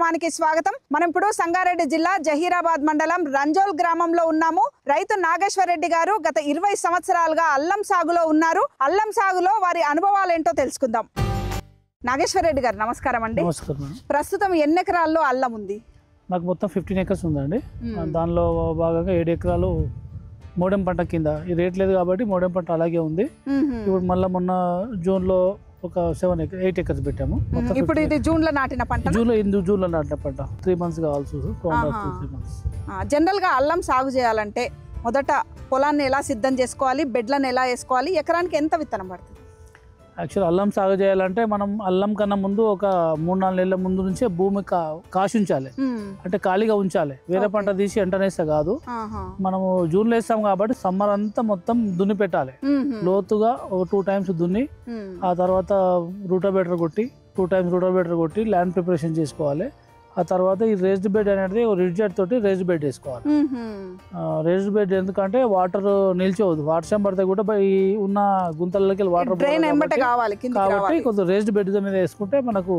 కార్యక్రమానికి స్వాగతం. మనం ఇప్పుడు సంగారెడ్డి జిల్లా జహీరాబాద్ మండలం రంజోల్ గ్రామంలో ఉన్నాము. రైతు నాగేశ్వర్ రెడ్డి గారు గత 20 సంవత్సరాలుగా అల్లం సాగులో ఉన్నారు. అల్లం సాగులో వారి అనుభవాలు ఏంటో తెలుసుకుందాం. నాగేశ్వర్ రెడ్డి గారు నమస్కారం అండి. నమస్కారం. ప్రస్తుతం ఎన్ని ఎకరాల్లో అల్లం ఉంది? నాకు మొత్తం 15 acres ఉందండి. దానిలో భాగంగా 7 ఎకరాలు మోడెం పంట కింద. ఈ రేట్ లేదు కాబట్టి మోడెం పంట అలాగే ఉంది. ఇప్పుడు మళ్ళీ మొన్న జూన్లో ఒక 8 acres పెట్టాము. ఇప్పుడు ఇది జూన్ లో నాటిన పంట. జూన్లో నాటిన పంట 3 months కావాల్సి 2.5 months. జనరల్ గా అల్లం సాగు చేయాలంటే మొదట పొలాన్ని ఎలా సిద్ధం చేసుకోవాలి, బెడ్లను ఎలా వేసుకోవాలి, ఎకరానికి ఎంత విత్తనం పడుతుంది? యాక్చువల్ అల్లం సాగు చేయాలంటే మనం అల్లం కన్నా ముందు ఒక 3-4 నెలల ముందు నుంచే భూమి కాసి ఉంచాలి, అంటే ఖాళీగా ఉంచాలి. వేరే పంట తీసి ఎంటనేస్తే కాదు. మనము జూన్లో వేస్తాం కాబట్టి సమ్మర్ అంతా మొత్తం దున్ని పెట్టాలి. లోతుగా ఒక 2 times దున్ని ఆ తర్వాత రూటోవేటర్ కొట్టి 2 times రూటోవేటర్ కొట్టి ల్యాండ్ ప్రిపరేషన్ చేసుకోవాలి. ఆ తర్వాత ఈ రేజ్డ్ బెడ్ అనేది రిడ్జెట్ తోటి రేజ్డ్ బెడ్ వేసుకోవాలి. రేజ్డ్ బెడ్ ఎందుకంటే వాటర్ నిల్చోవద్దు, వర్షం పడితే కూడా ఈ ఉన్న గుంతలకి వాటర్ కాబట్టి కొంచెం రేజ్డ్ బెడ్ మీద వేసుకుంటే మనకు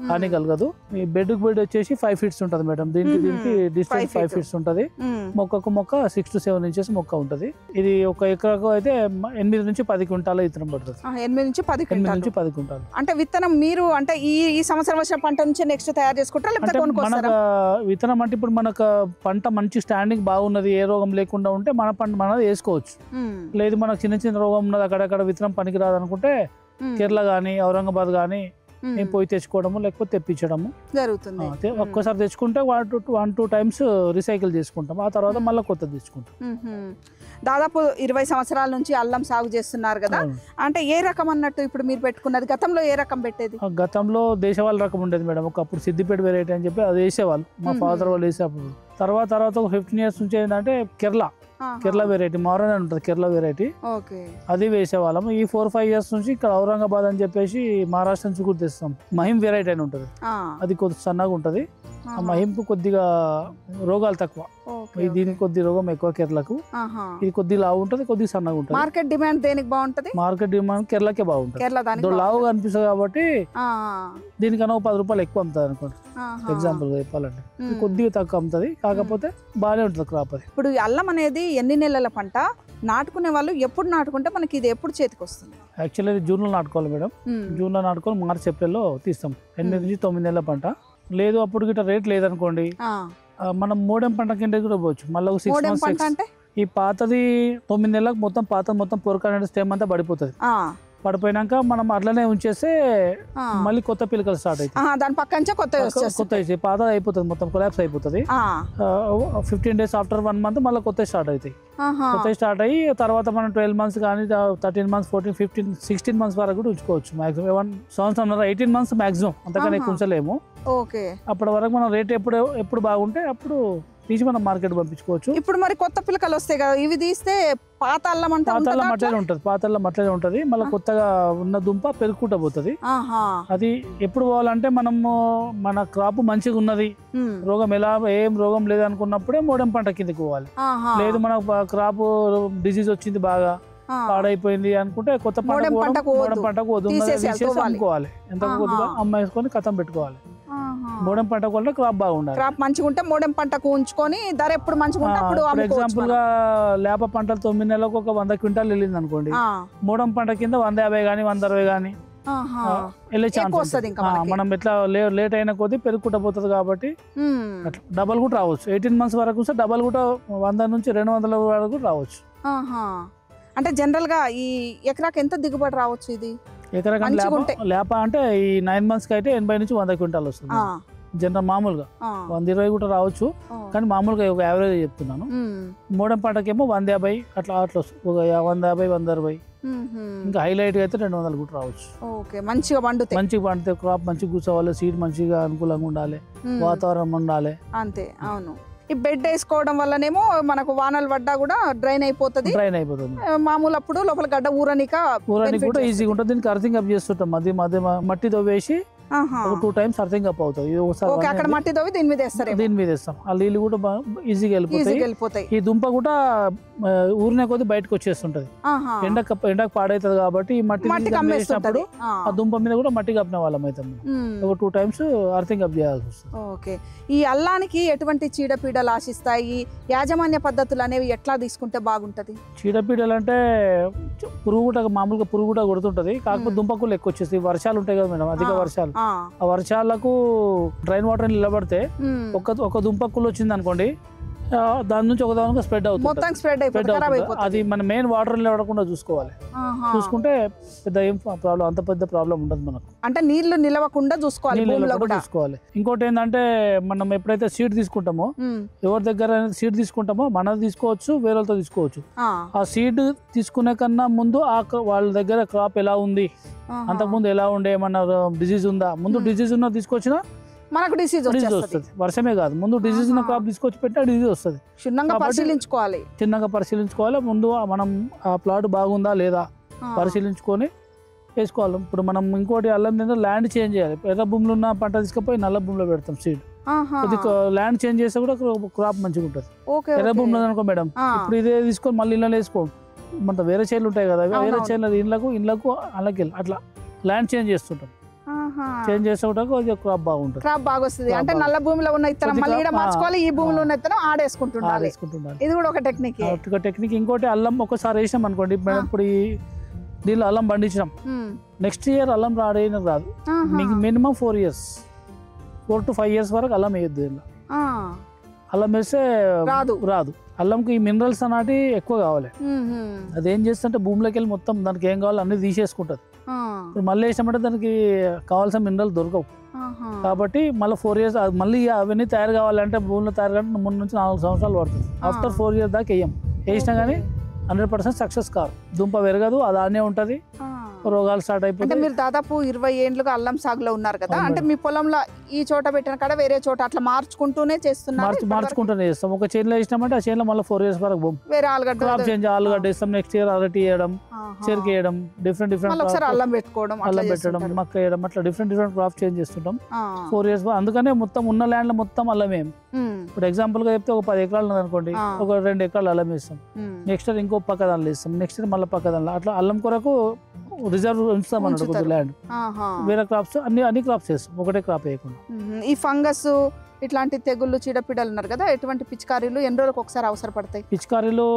హాని కలగదు. ఈ బెడ్ వచ్చేసి 5 feet ఉంటుంది మేడం. దీనికి డిస్టెన్స్ 5 feet ఉంటుంది. మొక్కకు మొక్క 6 to 7 inches మొక్క ఉంటుంది. ఇది ఒక ఎకరకు అయితే 8 నుంచి 10 క్వింటాల విత్తనం పడుతుంది. 8 నుంచి 10 క్వింటాలు. అంటే విత్తనం మీరు అంటే ఈ సంవత్సరం వచ్చిన పంట నుంచి నెక్స్ట్ తయారు చేసుకుంటారా లేకపోతే కొనుక్కొస్తారా? విత్తనం అంటే ఇప్పుడు మనకు పంట మంచి స్టాండింగ్ బాగున్నది, ఏ రోగం లేకుండా ఉంటే మన పంట మనది వేసుకోవచ్చు. లేదు మనకు చిన్న రోగం ఉన్నది, అక్కడక్కడ విత్తనం పనికిరాదు అనుకుంటే కేరళ కానీ ఔరంగాబాద్ కానీ మేము పోయి తెచ్చుకోవడము లేకపోతే తెప్పించడము జరుగుతుంది. ఒక్కసారి తెచ్చుకుంటే 1-2 times రీసైకిల్ చేసుకుంటాం. ఆ తర్వాత మళ్ళీ కొత్తది తెచ్చుకుంటాం. దాదాపు 20 సంవత్సరాల నుంచి అల్లం సాగు చేస్తున్నారు కదా, అంటే ఏ రకం అన్నట్టు ఇప్పుడు మీరు పెట్టుకున్నది? గతంలో ఏ రకం పెట్టేది? గతంలో దేశవాళీ రకం ఉండేది మేడం. ఒకప్పుడు సిద్దిపేట వెరైటీ అని చెప్పి అది వేసేవాళ్ళు, మా ఫాదర్ వాళ్ళు వేసేప్పుడు. తర్వాత ఒక 15 years నుంచి ఏంటంటే కేరళ వెరైటీ మారన్ అని ఉంటుంది, కేరళ వెరైటీ అది వేసేవాళ్ళం. ఈ 4-5 years నుంచి ఇక్కడ ఔరంగాబాద్ అని చెప్పేసి మహారాష్ట్ర నుంచి కూడా తెస్తాం. మహిం వెరైటీ అని ఉంటుంది, అది కొద్దిగా సన్నగా ఉంటుంది. ఆ మహింకు కొద్దిగా రోగాలు తక్కువ, దీనికి కొద్ది రోగం ఎక్కువ కేరళకు. ఇది కొద్దిగా లావు ఉంటుంది, కొద్దిగా సన్నగా ఉంటుంది. మార్కెట్ డిమాండ్ దేనికి బాగుంటుంది? మార్కెట్ డిమాండ్ కేరళకే బాగుంటుంది. లావుగా అనిపిస్తుంది కాబట్టి దీనికన్నా 10 రూపాయలు ఎక్కువ అమ్ముతుంది అనుకోండి, ఎగ్జాంపుల్ చెప్పాలంటే. కొద్దిగా తక్కువ అమ్ముతుంది, కాకపోతే బాగానే ఉంటుంది క్రాప్. అది ఇప్పుడు అల్లం అనేది ఎన్ని నెలల పంట? నాటుకునే వాళ్ళు ఎప్పుడు నాటుకుంటే మనకి ఇది ఎప్పుడు చేతికి వస్తుంది? యాక్చువల్లీ జూన్లో నాటుకోవాలి మేడం. జూన్లో నాటుకొని మార్చ్ ఏప్రిల్లో తీస్తాం. 8 నుంచి 9 నెలల పంట. లేదు అప్పుడు గిట్ట రేట్ లేదనుకోండి, మనం మోడెం పంట కింద కూడా పోవచ్చు. మళ్ళీ 6 months. ఈ పాతది 9 నెలలకు మొత్తం పొరక అనేది స్టెమ్ అంతా పడిపోతుంది. పడిపోయినాక మనం అట్లనే ఉంచేస్తే మళ్ళీ కొత్త పిలకలు స్టార్ట్ అవుతాయి. దాని పక్క నుంచి కొత్త పాతది అయిపోతుంది, మొత్తం కొలాప్స్ అయిపోతుంది. 15 days after 1 month మళ్ళీ కొత్త స్టార్ట్ అవుతాయి. స్టార్ట్ అయ్యి తర్వాత మనం 12 months కానీ 13 months 14, 15, 16 months వరకు కూడా ఉంచుకోవచ్చు. మాక్సిమం 18 months మాక్సిమం, అంతకన్నా ఎక్కువ ఉంచలేము. అప్పటి వరకు మనం రేట్ ఎప్పుడు బాగుంటే అప్పుడు తీసి మనం మార్కెట్ పంపించుకోవచ్చు. ఇప్పుడు మరి కొత్త పిలకలు వస్తాయి కదా, ఇవి తీస్తే పాత అల్లం మట్లే ఉంటుంది. మళ్ళీ కొత్తగా ఉన్న దుంప పెరుగుకుంటూ పోతుంది. అది ఎప్పుడు పోవాలంటే మనము మన క్రాప్ మంచిగా ఉన్నది, ఏం రోగం లేదు అనుకున్నప్పుడే మోడెం పంట కిందకి పోవాలి. లేదు మన క్రాప్ డిసీజ్ వచ్చింది, బాగా పాడైపోయింది అనుకుంటే కొత్త మోడెం పంటకు అమ్ముకోవాలి. ఎంత కొద్దిగా అమ్మేసుకొని కథం పెట్టుకోవాలి. మోడెం పంటకు వల్ల క్రాప్ బాగుండాలి. క్రాప్ మంచిగా ఉంటే మోడెం పంటకు ఉంచుకొని ధర ఎప్పుడు మంచిగా ఉంటే అప్పుడు ఎగ్జాంపుల్ గా లేప పంటలు 9 నెలలకు ఒక 100 క్వింటాలు వెళ్ళింది అనుకోండి, మోడెం పంట కింద 150 కానీ 160 కానీ వెళ్ళే ఛాన్స్. మనం ఎట్లా లేట్ అయిన కొద్దీ పెరుగుకుంటా పోతుంది కాబట్టి అట్లా డబల్ కూడా రావచ్చు. 18 months వరకు డబల్ కూడా 100 నుంచి 200 వరకు రావచ్చు. అంటే జనరల్ గా ఈ ఎకరాకి ఎంత దిగుబడి రావచ్చు? ఇది లేప అంటే ఈ 9 months కి అయితే 80 నుంచి 100 క్వింటాలు వస్తుంది జనరల్. మామూలుగా 120 కూడా రావచ్చు, కానీ మామూలుగా ఒక యావరేజ్ చెప్తున్నాను. మోడెం పంటకేమో 150 అట్లా వస్తుంది, ఒక 150, 160. ఇంకా హైలైట్ అయితే 200 కూడా రావచ్చు. మంచిగా పండితే క్రాప్ మంచిగా కూర్చోవాలి, సీడ్ మంచిగా అనుకూలంగా ఉండాలి, వాతావరణం ఉండాలి. అంతే. అవును. ఈ బెడ్ వేసుకోవడం వల్లనేమో మనకు వానలు పడ్డా కూడా డ్రైన్ అయిపోతుంది. మామూలు అప్పుడు లోపల గడ్డ ఊరనికి కూడా ఈజీగా ఉంటుంది. దీనికి అర్థింగ్ అప్ చేస్తుంటాం. మధ్య మట్టి తవ్వేసి ఆహా. ఒక 2 times అర్థింగ్ అప్ అవుతుంది. ఇది ఒకసారి ఓకే, అక్కడ మట్టి తవ్వి దీని మీద వేస్తారు, దీని మీద వేస్తాం. ఆ నీళ్ళు కూడా ఈజీగా వెళ్ళిపోతాయి. ఈ దుంప కూడా ఊరినే కొద్ది బయటకు వచ్చేస్తుంటది. ఎండకు పాడైతుంది కాబట్టి ఈ మట్టి వేసినప్పుడు ఆ దుంప మీద కూడా మట్టి కప్పిన వాళ్ళం అయితే ఒక 2 times అర్థింగ్ అప్ చేయాల్సి వస్తుంది. ఓకే, ఈ అల్లానికి ఎటువంటి చీడపీడలు ఆశిస్తాయి, యాజమాన్య పద్ధతులు అనేవి ఎట్లా తీసుకుంటే బాగుంటది? చీడపీడలు అంటే మామూలుగా పురుగు కూడా కొడుతుంటది, కాకపోతే దుంపకులు ఎక్కువ వచ్చేస్తాయి. వర్షాలు ఉంటాయి కదా మేడం, అధిక వర్షాలు. ఆ వర్షాలకు డ్రైన్ వాటర్ నిలబడితే ఒక దుంపకులు వచ్చింది అనుకోండి, దాని నుంచి ఒక దానికి స్ప్రెడ్ అవుతుంది. అది మన మెయిన్ వాటర్ నిలబడకుండా చూసుకోవాలి. చూసుకుంటే పెద్ద ఏం ప్రాబ్లం, అంత పెద్ద ప్రాబ్లం ఉండదు మనకు. అంటే నీళ్లు నిలవకుండా చూసుకోవాలి. ఇంకోటి ఏంటంటే మనం ఎప్పుడైతే సీడ్ తీసుకుంటామో, ఎవరి దగ్గర సీడ్ తీసుకుంటామో మనది తీసుకోవచ్చు, వేరేతో తీసుకోవచ్చు. ఆ సీడ్ తీసుకునే కన్నా ముందు వాళ్ళ దగ్గర క్రాప్ ఎలా ఉంది, అంతకుముందు ఎలా ఉండే, ఏమన్నా డిసీజ్ ఉందా, ముందు డిసీజ్ ఉన్న తీసుకొచ్చినా మనకు డిసీజ్ వస్తుంది. వర్షమే కాదు, ముందు డిసీజ్ ఉన్న క్రాప్ తీసుకొచ్చి పెట్టా డిసీజ్ వస్తుంది. చిన్నగా పరిశీలించుకోవాలి. ముందు మనం ఆ ప్లాట్ బాగుందా లేదా పరిశీలించుకొని వేసుకోవాలి. ఇప్పుడు మనం ఇంకోటి అల్లం మీద ల్యాండ్ చేంజ్ చేయాలి. ఎర్ర భూమిలో ఉన్న పంట తీసుకుపోయి నల్ల భూమిలో పెడతాం సీడ్. ల్యాండ్ చేంజ్ చేస్తే కూడా క్రాప్ మంచిగా ఉంటుంది. ఎర్ర భూమిలో అనుకో మేడం, ఇప్పుడు ఇదే తీసుకొని మళ్ళీ ఇళ్ళలో వేసుకో, మన వేరే చేనులు ఉంటాయి కదా, వేరే చేనులు ఇళ్ళకు అలాగే అట్లా ల్యాండ్ చేంజ్ చేస్తుంటాం. చేంజ్ చేసేటప్పుడు క్రాప్ బాగుంటుంది, క్రాప్ బాగా వస్తుంది. అంటే నల్ల భూమిలో ఉన్న ఇత్తనం మళ్ళీ ఈడ మార్చుకోవాలి, ఈ భూమిలో ఉన్న ఇత్తనం ఆడేసుకుంటుండాలి. ఇది కూడా ఒక టెక్నిక్. ఇంకోటి అల్లం ఒకసారి వేసినాం అనుకోండి, ఇప్పుడు దీనిలో అల్లం పండించినాం, నెక్స్ట్ ఇయర్ అల్లం రాదు. మినిమం 4 years, 4 to 5 years వరకు అల్లం వేయద్దు. దీనిలో అల్లం వేస్తే రాదు. అల్లంకి ఈ మినరల్స్ అన్నటి ఎక్కువ కావాలి. అదేం చేస్తుంటే భూమిలోకి వెళ్ళి మొత్తం దానికి ఏం కావాలో అన్ని తీసేసుకుంటది. ఇప్పుడు మళ్ళీ వేసినామంటే దానికి కావాల్సిన మినరల్ దొరకవు. కాబట్టి మళ్ళీ 4 years మళ్ళీ అవన్నీ తయారు కావాలంటే భూమిలో తయారు కావాలంటే 3 నుంచి 4 సంవత్సరాలు పడుతుంది. ఆఫ్టర్ 4 years దాకా వేసినా కానీ 100% సక్సెస్ కాదు. దుంప పెరగదు, అది ఆనే ఉంటది, రోగాలు స్టార్ట్ అయిపోతాయి. మీరు దాదాపు 20 ఏళ్ళుగా అల్లం సాగులో ఉన్నారు కదా, అంటే మీ పొలంలో ఈ చోట పెట్టిన కాడ వేరే చోట అట్లా మార్చుకుంటూనే చేస్తాం. ఒక చేనులో వేసినామంటే ఆ చేనులో మళ్ళీ 4 years వరకు వేరే ఆలుగడ్డ వేస్తాం. నెక్స్ట్ ఇయర్ అరటి వేయడం, చెరుకు వేయడం, డిఫరెంట్ అల్లం పెట్టడం, మక్క వేయడం, అట్లా డిఫరెంట్ క్రాప్ చేంజ్ చేస్తుంటాం 4 years. అందుకనే మొత్తం ఉన్న ల్యాండ్ లో మొత్తం అల్లమే. ఇప్పుడు ఎగ్జాంపుల్ గా చెప్తే ఒక 10 ఎకరాలు అనుకోండి, ఒక 2 ఎకరాలు అల్లం వేస్తాం. నెక్స్ట్ ఇయర్ ఇంకో పక్క దానిలో వేస్తాం, నెక్స్ట్ ఇయర్ మళ్ళీ పక్క దానిలో, అట్లా అల్లం కొరకు రిజర్వ్ ఉంచుతాం అన్నట్టు ల్యాండ్. వేరే క్రాప్స్ అన్ని క్రాప్స్ వేస్తాం, ఒకటే క్రాప్ వేయకుండా. ఈ ఫంగస్ ఇట్లాంటి తెగుళ్ళు చీడపీడలు ఉన్నారు కదా, ఎటువంటి పిచికారీలు ఎన్ని రోజులకు ఒకసారి అవసరపడతాయి? పిచికారీలు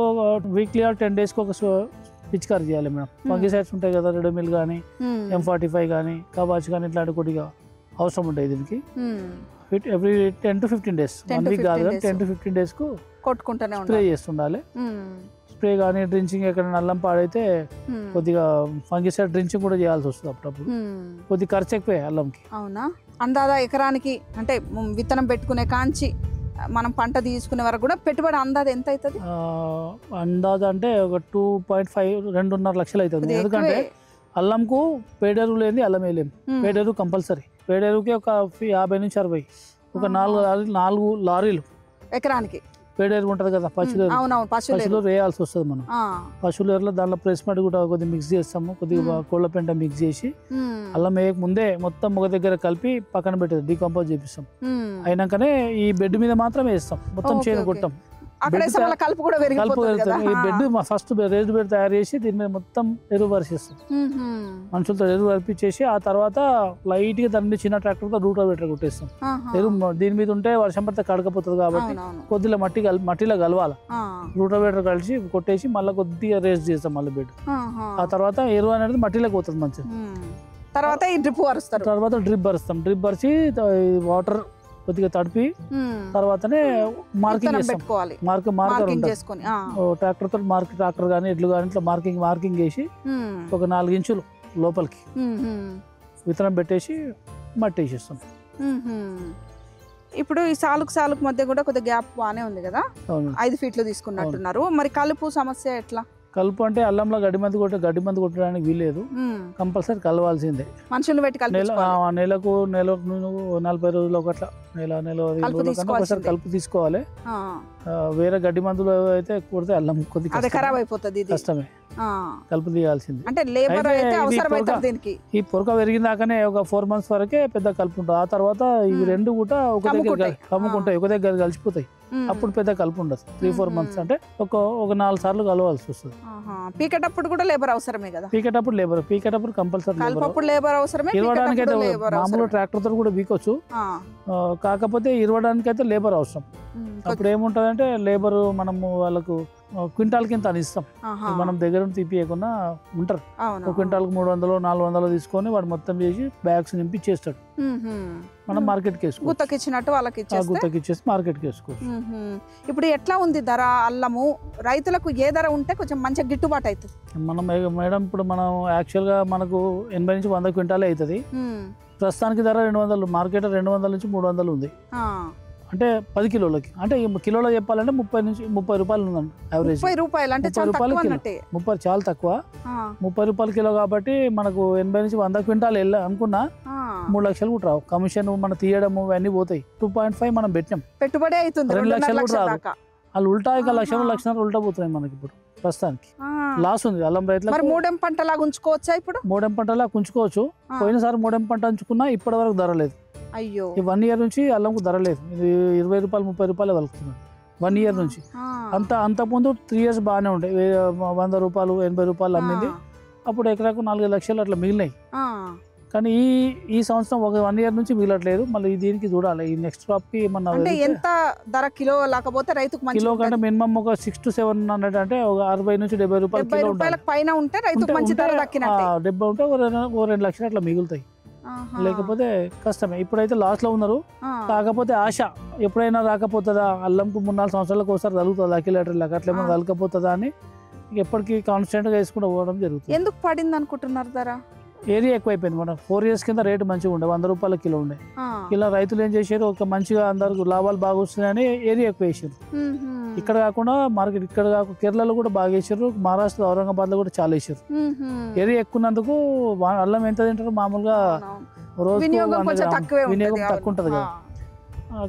వీక్లీ 10 days కి ఒక పిచికారీ చేయాలి మేడం. ఫంగిసైడ్స్ ఉంటాయి కదా, రెడోమిల్ కానీ, M45 కానీ, కవాచ్ కానీ, ఇట్లాంటి కొద్దిగా అవసరం ఉంటాయి దీనికి. ఎవ్రీ 10 to 15 days, 1 week కాదు కానీ 10 to 15 days కు కొట్టుకుంటూనే స్ప్రే చేస్తుండాలి. స్ప్రే కానీ డ్రించింగ్ ఎక్కడైనా అల్లం పాడైతే కొద్దిగా ఫంగిసైడ్ డ్రించింగ్ కూడా చేయాల్సి వస్తుంది అప్పుడప్పుడు. కొద్దిగా ఖర్చు ఎక్కువే అల్లంకి. అవునా? అందాదా ఎకరానికి అంటే విత్తనం పెట్టుకునే కాంచి మనం పంట తీసుకునే వరకు కూడా పెట్టుబడి అందాదా ఎంత అవుతుంది? అందాదా అంటే ఒక 2.5-2.5 లక్షలు అవుతుంది. ఎందుకంటే అల్లంకు పేడెరువు లేని అల్లం వేయలేము. పేడెరువు కంపల్సరీ. పేడెరువుకి ఒక 50 నుంచి 60, ఒక 4 లారీలు ఎకరానికి పేడెరువు ఉంటుంది కదా, పశువులు వేయాల్సి వస్తుంది. మనం పశువుల ఎరులో దాంట్లో ప్రెస్మెంట్ కూడా కొద్దిగా మిక్స్ చేస్తాము, కొద్దిగా కోళ్ళ పెంట మిక్స్ చేసి అల్లం వేయక ముందే మొత్తం ఒక దగ్గర కలిపి పక్కన పెట్టేది డీకంపోజ్ చేపిస్తాం. అయినాకనే ఈ బెడ్ మీద మాత్రం వేస్తాం, మొత్తం చేను కొట్టాం. కలుపు పెరుగుతాం. ఈ బెడ్ ఫస్ట్ రేజ్డ్ బెడ్ తయారు చేసి దీని మీద మొత్తం ఎరువు పరిచేస్తాం. మనుషులతో ఎరువు పరిపించేసి ఆ తర్వాత లైట్ గా దాన్ని చిన్న ట్రాక్టర్ తో రూటోవేటర్ కొట్టేస్తాం. ఎరువు దీని మీద ఉంటే వర్షం పడితే కడకపోతుంది కాబట్టి కొద్దిగా మట్టిలో కలవాలి. రూటోవేటర్ కలిసి కొట్టేసి మళ్ళీ కొద్దిగా రేస్ చేస్తాం మళ్ళీ బెడ్. ఆ తర్వాత ఎరువు అనేది మట్టిలోకి పోతుంది మంచిగా. తర్వాత డ్రిప్ భరుస్తాం. డ్రిప్ భరిచి వాటర్ కొద్దిగా తడిపి తర్వాతనే మార్కింగ్ చేసుకోవాలి. మార్కర్ ఉంటుంది, ట్రాక్టర్ తో ట్రాక్టర్ కానీ ఎడ్లు కానీ ఇట్లా మార్కింగ్ చేసి ఒక 4 ఇంచులు లోపలికి విత్తనం పెట్టేసి మట్టి వేసేస్తాం. ఇప్పుడు ఈ సాలుకు మధ్య కూడా కొద్దిగా గ్యాప్ బాగానే ఉంది కదా, 5 feet తీసుకున్నట్టున్నారు. మరి కలుపు సమస్య ఎట్లా? కలుపు అంటే అల్లంలో గడ్డి మందు కొట్టడానికి వీలేదు, కంపల్సరీ కలవాల్సిందే. మనుషులు పెట్టి నెలకు 40 రోజులు ఒకట్లా నెల ఒకసారి కలుపు తీసుకోవాలి. వేరే గడ్డి మందులు అయితే కొడితే అల్లం కొద్దిగా ఖరాబ్ అయిపోతుంది, కష్టమే. కలుపు తీయాల్సింది. అంటే లేబర్ అయితే అయితే ఇది అవసరమైతే దీనికి ఈ పొరక పెరిగిందాకనే ఒక 4 months వరకే పెద్ద కలుపు ఉంటుంది. ఆ తర్వాత ఇవి రెండు కూడా ఒక దగ్గర కమ్ముకుంటాయి, ఒక దగ్గర కలిసిపోతాయి. అప్పుడు పెద్ద కలుపు ఉండదు. 3-4 months అంటే ఒక 4 సార్లు కలవాల్సి వస్తుంది. పీకేటప్పుడు కూడా లేబర్ అవసరమే కదా? పీకేటప్పుడు కంపల్సరీ లేబర్ అవసరమే. ఇరవడానికి అయితే మామూలు ట్రాక్టర్ తో కూడా బీకొచ్చు, కాకపోతే ఇరవడానికి అయితే లేబర్ అవసరం. అప్పుడు ఏముంటది అంటే లేబర్ మనము వాళ్ళకు క్వింటాల్ కింద అని ఇస్తాం. మనం దగ్గర తీపియకుండా ఉంటారు. ఒక క్వింటాల్కి 300-400 తీసుకొని వాడు మొత్తం చేసి బ్యాగ్స్ నింపి చేస్తాడు. మనం మార్కెట్కి వేసుకోవచ్చు, గుత్తకిచ్చినట్టు వాళ్ళకి గుత్తకిచ్చేసి మార్కెట్కి వేసుకోవచ్చు. ఇప్పుడు ఎట్లా ఉంది ధర అల్లము? రైతులకు ఏ ధర ఉంటే కొంచెం మంచిగా గిట్టుబాటు అవుతుంది? మనం మేడం ఇప్పుడు మనం యాక్చువల్గా మనకు 80 నుంచి 100 క్వింటాలే అవుతుంది. ప్రస్తుతానికి ధర 200, మార్కెట్ 200 నుంచి 300 ఉంది. అంటే 10 కిలోలకి, అంటే కిలోలో చెప్పాలంటే 30 రూపాయలు ఉందండి యావరేజ్. 30 రూపాయలు అంటే 30 చాలా తక్కువ. 30 రూపాయలు కిలో కాబట్టి మనకు 80 నుంచి 100 క్వింటాలు అనుకున్నా 3 లక్షలు కూడా రావు. కమిషన్ మనం తీయడము ఇవన్నీ పోతాయి. 2.5 మనం పెట్టినాం, పెట్టుబడి అవుతుంది. 2 లక్షలు కూడా రాదు. వాళ్ళు ఉల్టా ఇక లక్షన్నర ఉల్టా పోతున్నాయి మనకి ఇప్పుడు ప్రస్తుతానికి. లాస్ ఉంది అల్లం రైతులకు. మూడెం పంటలాగా ఉంచుకోవచ్చా? ఇప్పుడు మూడెం పంటలాగా ఉంచుకోవచ్చు. పోయినసారి మూడెం పంట ఉంచుకున్నా ఇప్పటి వరకు ధర లేదు. అయ్యో, ఈ 1 year నుంచి అల్లంకు ధర లేదు. ఇది 20 రూపాయలు 30 రూపాయలు వెళ్తున్నాయి 1 year నుంచి. అంతకుముందు 3 years బాగానే ఉండే, 100 రూపాయలు 80 రూపాయలు అమ్మింది. అప్పుడు ఎకరాకు 4 లక్షలు అట్లా మిగిలినాయి. కానీ ఈ సంవత్సరం ఒక 1 year నుంచి మిగలట్లేదు. మళ్ళీ దీనికి చూడాలి ఈ నెక్స్ట్ క్రాప్ కి ఏమన్నా. ఎంత ధర కిలో లేకపోతే రైతుకు కిలో కంటే మినిమం ఒక 600-700 అంటే ఒక 60 నుంచి 70 రూపాయలు పైన ఉంటే రైతుకు మంచి ధర దక్కినట్టే. 70 ఉంటే ఒక 2 లక్షలు అట్లా మిగులుతాయి. లేకపోతే కష్టమే. ఇప్పుడైతే లాస్ లో ఉన్నారు. కాకపోతే ఆశ ఎప్పుడైనా రాకపోతుందా, అల్లంకు 3-4 సంవత్సరాలకు ఒకసారి తగులుతుందా కిలోమీటర్లకు, అట్లేమో తగలకపోతుందా అని ఎప్పటికీ కాన్స్టెంట్ గా వేసుకుంటూ పోవడం జరుగుతుంది. ఎందుకు పడింది అనుకుంటున్నారు ధర? ఏరియా ఎక్కువైపోయింది. మనం 4 years కింద రేటు మంచిగా ఉండే 100 రూపాయల కిలో ఉండే. ఇలా రైతులు ఏం చేశారు, ఒక మంచిగా అందరికి లాభాలు బాగా వస్తున్నాయని ఏరియా ఎక్కువ వేసారు. ఇక్కడ కాకుండా మార్కెట్ ఇక్కడ కాకుండా కేరళలో కూడా బాగా వేసారు. మహారాష్ట్ర ఔరంగాబాద్ లో కూడా చాలా వేసారు. ఏరియా ఎక్కువన్నందుకు అల్లం ఎంత తింటారు మామూలుగా రోజు వినియోగం తక్కువ ఉంటది కదా,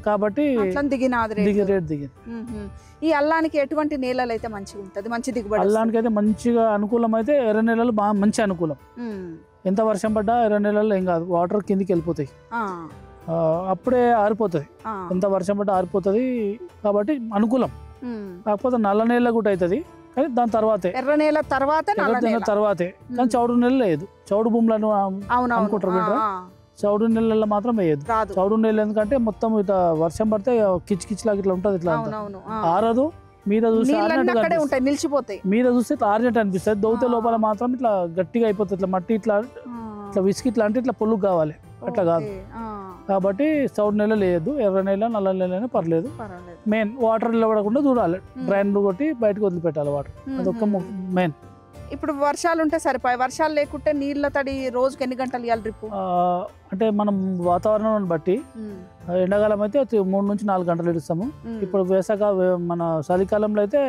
కాబట్టి రేట్ దిగింది. ఈ అల్లానికి ఎటువంటి నేలలు అయితే మంచిగా ఉంటది, మంచి దిగుబడి? అల్లానికి అయితే మంచిగా అనుకూలం అయితే ఎర్ర నేలలు బాగా మంచి అనుకూలం. ఎంత వర్షం పడ్డా ఎర్ర నేలల్లో ఏం కాదు, వాటర్ కిందికి వెళ్ళిపోతాయి, అప్పుడే ఆరిపోతుంది. ఎంత వర్షం పడ్డా ఆరిపోతుంది కాబట్టి అనుకూలం. కాకపోతే నల్ల నేల కూడా అవుతుంది, కానీ దాని తర్వాతే ఎర్ర నేల తర్వాతే. కానీ చౌడు నేల లేదు. చౌడు భూములను అనుకుంటారు బిడ్డ, చౌడు నెలల్లో మాత్రం వేయద్దు. చౌడు నెలలు ఎందుకంటే మొత్తం ఇట్లా వర్షం పడితే కిచ్కిచ్లాగా ఇట్లా ఉంటది, ఇట్లా ఆరదు. మీద చూస్తే నిలిచిపోతాయి, మీద చూస్తే ఇట్లా ఆరినట్టు అనిపిస్తుంది. దౌతే లోపల మాత్రం ఇట్లా గట్టిగా అయిపోతుంది. ఇట్లా మట్టి ఇట్లా విసికి ఇట్లా అంటే ఇట్లా పొల్లు కావాలి, అట్లా కాదు. కాబట్టి చౌడు నెల లేదు, ఎర్ర నెల నల్ల నెల పర్లేదు. మెయిన్ వాటర్ నిలబడకుండా చూడాలి, డ్రైన్ కొట్టి బయటకు వదిలిపెట్టాలి వాటర్, అదొక మెయిన్. ఇప్పుడు వర్షాలు ఉంటే సరిపోయి, వర్షాలు లేకుంటే నీళ్ళ తడి రోజుకి ఎన్ని గంటలు ఇవ్వాలి డ్రిప్? అంటే మనం వాతావరణాన్ని బట్టి ఎండాకాలం అయితే 3 నుంచి 4 గంటలు ఇస్తాము. ఇప్పుడు వేసక మన చలికాలంలో అయితే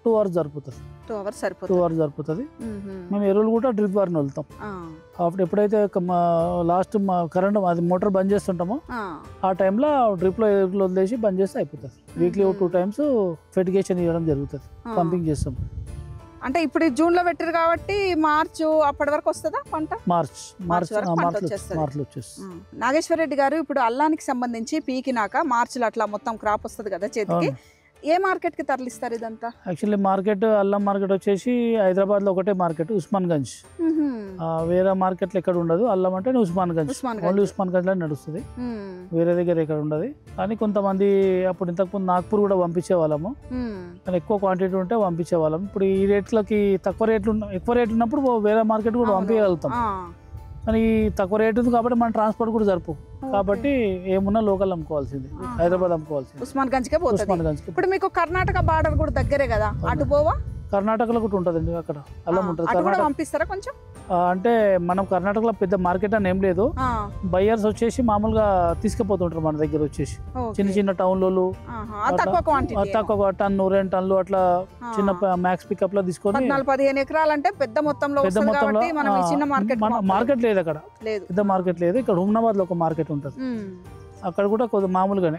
2 hours సరిపోతుంది. 2 hours సరిపోతుంది. మేము ఎరువులు కూడా డ్రిప్ వారిని వెళ్తాం. అప్పుడు ఎప్పుడైతే లాస్ట్ కరెంట్ అది మోటార్ బంద్ చేస్తుంటామో ఆ టైంలో డ్రిప్ లో ఎరువులు వదిలేసి బంద్ చేస్తే అయిపోతుంది. వీక్లీ 2 times ఫెర్టిగేషన్ ఇవ్వడం జరుగుతుంది, పంపింగ్ చేస్తాం. అంటే ఇప్పుడు జూన్ లో పెట్టారు కాబట్టి మార్చ్ అప్పటి వరకు వస్తుందా పంట? మార్చ్ వచ్చేస్తుంది. నాగేశ్వర రెడ్డి గారు, ఇప్పుడు అల్లానికి సంబంధించి పీకినాక మార్చిలో అట్లా మొత్తం క్రాప్ వస్తుంది కదా చేతికి, ఏ మార్కెట్ కి తరలిస్తారు ఇదంతా? యాక్చువల్లీ మార్కెట్ అల్లం మార్కెట్ వచ్చేసి హైదరాబాద్ లో ఒకటే మార్కెట్, ఉస్మాన్ గంజ్. వేరే మార్కెట్ లో ఎక్కడ ఉండదు. అల్లం అంటే ఉస్మాన్ గంజ్, ఓన్లీ ఉస్మాన్ గంజ్ లో నడుస్తుంది, వేరే దగ్గర ఎక్కడ ఉండదు. కానీ కొంతమంది అప్పుడు ఇంతకుముందు నాగ్పూర్ కూడా పంపించే వాళ్ళము, కానీ ఎక్కువ క్వాంటిటీ ఉంటే పంపించే వాళ్ళం. ఇప్పుడు ఈ రేట్లకి ఎక్కువ రేట్లు ఉన్నప్పుడు వేరే మార్కెట్ కూడా పంపించగలుగుతాం. కానీ తక్కువ రేట్ ఉంది కాబట్టి మన ట్రాన్స్పోర్ట్ కూడా జరుపు, కాబట్టి ఏమున్నా లోకల్ అమ్ముకోవాల్సింది, హైదరాబాద్ అమ్ముకోవాల్సింది, ఉస్మాన్ గంజ్కే పోతుంది. ఇప్పుడు మీకు కర్ణాటక బార్డర్ కూడా దగ్గరే కదా, అటు పోవా? కర్ణాటకలో కూడా ఉంటుందండి, అక్కడ అల్లం ఉంటుంది. పంపిస్తారా కొంచెం? అంటే మనం కర్ణాటకలో పెద్ద మార్కెట్ అని ఏం లేదు. బయ్యర్స్ వచ్చేసి మామూలుగా తీసుకుపోతుంటారు మన దగ్గర వచ్చేసి, చిన్న టౌన్లలో తక్కువ టన్ను 2 టన్నులు అట్లా చిన్న మ్యాక్స్ పికప్ లో తీసుకొని. 14-15 ఎకరాలు అంటే పెద్ద మొత్తంలో మార్కెట్ లేదు అక్కడ, పెద్ద మార్కెట్ లేదు. ఇక్కడ హుమ్నాబాద్ లో ఒక మార్కెట్ ఉంటుంది, అక్కడ కూడా కొద్దిగా మామూలుగానే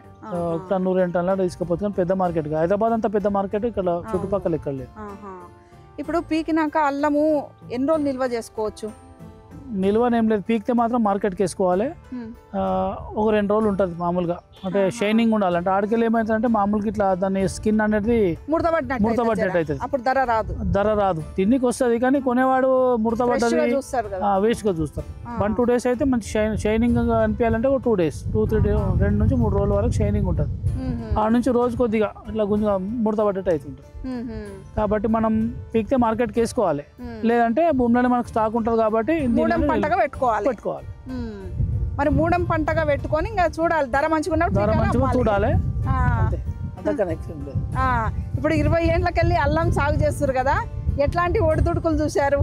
టన్ను 2 టన్నులు తీసుకుపోతుంది. పెద్ద మార్కెట్ హైదరాబాద్ అంతా పెద్ద మార్కెట్, ఇక్కడ చుట్టుపక్కల ఎక్కడ లేదు. ఇప్పుడు పీకినాక అల్లము ఎన్ని రోజులు నిల్వ చేసుకోవచ్చు? నిల్వనేం లేదు, పీకితే మాత్రం మార్కెట్కి వేసుకోవాలి. ఒక 2 రోజులు ఉంటుంది మామూలుగా, అంటే షైనింగ్ ఉండాలి. అంటే ఆడికెళ్ళి ఏమవుతుందంటే మామూలుగా ఇట్లా దాని స్కిన్ అనేది ముడతపట్టినట్టు అవుతుంది, అప్పుడు ధర రాదు. తిండికి వస్తుంది కానీ కొనేవాడు ముడతపడ్డది వేస్ట్గా చూస్తారు. 1-2 డేస్ అయితే మంచి షైనింగ్ అనిపించాలంటే ఒక 2 డేస్ 2 నుంచి 3 రోజుల వరకు షైనింగ్ ఉంటుంది. ఆ నుంచి రోజు కొద్దిగా ఇట్లా కొంచెం ముడతపడ్డట్టు అవుతుంటుంది. కాబట్టి మనం పీకితే మార్కెట్కి వేసుకోవాలి, లేదంటే భూమిలోనే మనకు స్టాక్ ఉంటుంది కాబట్టి పంటగా పెట్టుకోవాలి. మరి మూడం పంటగా పెట్టుకొని ఇంకా చూడాలి, ధర మంచిగా చూడాలి. ఇప్పుడు 20 ఏళ్ళకెళ్ళి అల్లం సాగు చేస్తారు కదా, ఎట్లాంటి ఒడిదుడుకులు చూశారు?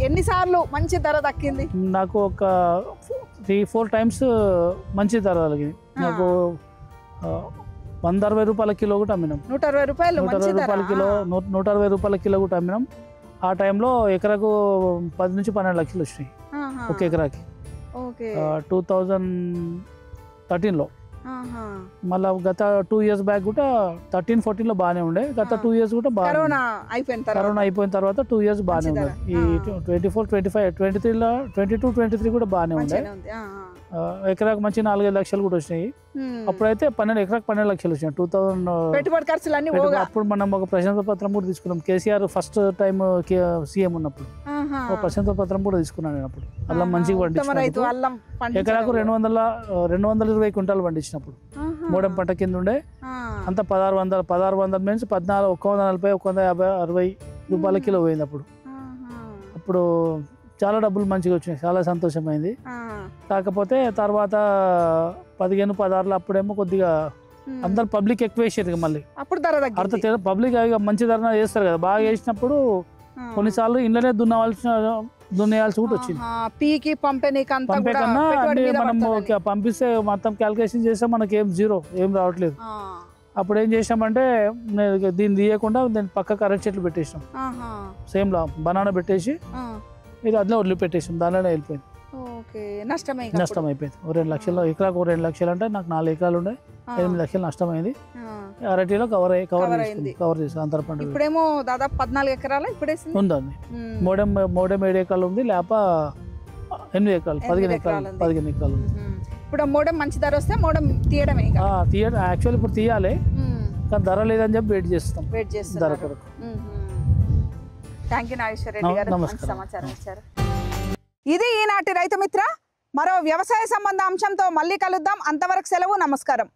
ఎన్నిసార్లు మంచి ధర దక్కింది? నాకు ఒక 3-4 టైమ్స్ మంచి ధర కలిగింది. నాకు 160 రూపాయల కిలో కూడా అమ్మినాం. 160 రూపాయలు కిలో, 160 రూపాయల కిలో కూడా అమ్మినాం. ఆ టైంలో ఎకరాకు 10 నుంచి 12 లక్షలు వచ్చినాయి ఒక ఎకరాకి. 2013లో. మళ్ళీ గత 2 ఇయర్స్ బ్యాక్ కూడా 13-14లో బాగానే ఉండే. గత 2 ఇయర్స్ కూడా బాగా, కరోనా అయిపోయిన తర్వాత 2 ఇయర్స్ బాగానే ఉండే. ఈ 24-25 23లో 22-23 కూడా బాగానే ఉండే. ఎకరాకు మంచి 4-5 లక్షలు కూడా వచ్చినాయి. అప్పుడైతే ఎకరాకు 12 లక్షలు వచ్చినాయి. 2000 పెట్టుబడి ఖర్చులు అన్ని. అప్పుడు మనం ఒక ప్రశంస పత్రం కూడా తీసుకున్నాం. కేసీఆర్ ఫస్ట్ టైం సీఎం ఉన్నప్పుడు ఒక ప్రశంస పత్రం కూడా తీసుకున్నాను నేను అప్పుడు. అల్లం మంచిగా పండించినప్పుడు ఎకరాకు 220 క్వింటాలు పండించినప్పుడు మూడం పంట కింద ఉండే. అంత 1600 మీన్స్ 140, 140, 150, 160 రూపాయల కిలో పోయింది అప్పుడు. చాలా డబ్బులు మంచిగా వచ్చినాయి, చాలా సంతోషమైంది. కాకపోతే తర్వాత 15-16లో అప్పుడేమో కొద్దిగా అందరు పబ్లిక్ ఎక్కువ వేసారు. మళ్ళీ అప్పుడు పబ్లిక్ మంచి ధర చేస్తారు కదా, బాగా వేసినప్పుడు కొన్నిసార్లు ఇంట్లోనే దున్నేయాల్సి కూడా వచ్చింది. పంపే కన్నా మనం పంపిస్తే మొత్తం క్యాల్కులేషన్ చేస్తే మనకి ఏం రావట్లేదు. అప్పుడు ఏం చేసామంటే దీన్ని తీయకుండా దీన్ని పక్క కరెంట్ చెట్లు పెట్టేసాం. సేమ్ లా బనానా పెట్టేసి ఇది అట్లా వదిలిపెట్టేసాం, దానిలోనే వెళ్ళిపోయింది. నష్టం అయిపోయింది. 2 లక్షలు ఎకరాకు 2 లక్షలు అంటే నాకు 4 ఎకరాలు ఉండే, 8 లక్షలు నష్టమైంది. అరటిలో కవర్ చేసి అంతర పంట. ఇప్పుడేమో దాదాపు 14 ఎకరాలు ఉందండి. మోడెం 7 ఎకరాలు ఉంది, లేప 8 ఎకరాలు 15 ఎకరాలు. ఇప్పుడు మోడెం మంచి ధర వస్తే మోడెం తీయడమే. యాక్చువల్ ఇప్పుడు తీయాలి కానీ ధర లేదని చెప్పి వెయిట్ చేస్తాం ధర కొరకు. థ్యాంక్ యూ నాగేశ్వర రెడ్డి గారు, మంచి సమాచారం ఇచ్చారు. ఇది ఈనాటి రైతు మిత్ర. మరో వ్యవసాయ సంబంధ అంశంతో మళ్ళీ కలుద్దాం. అంతవరకు సెలవు, నమస్కారం.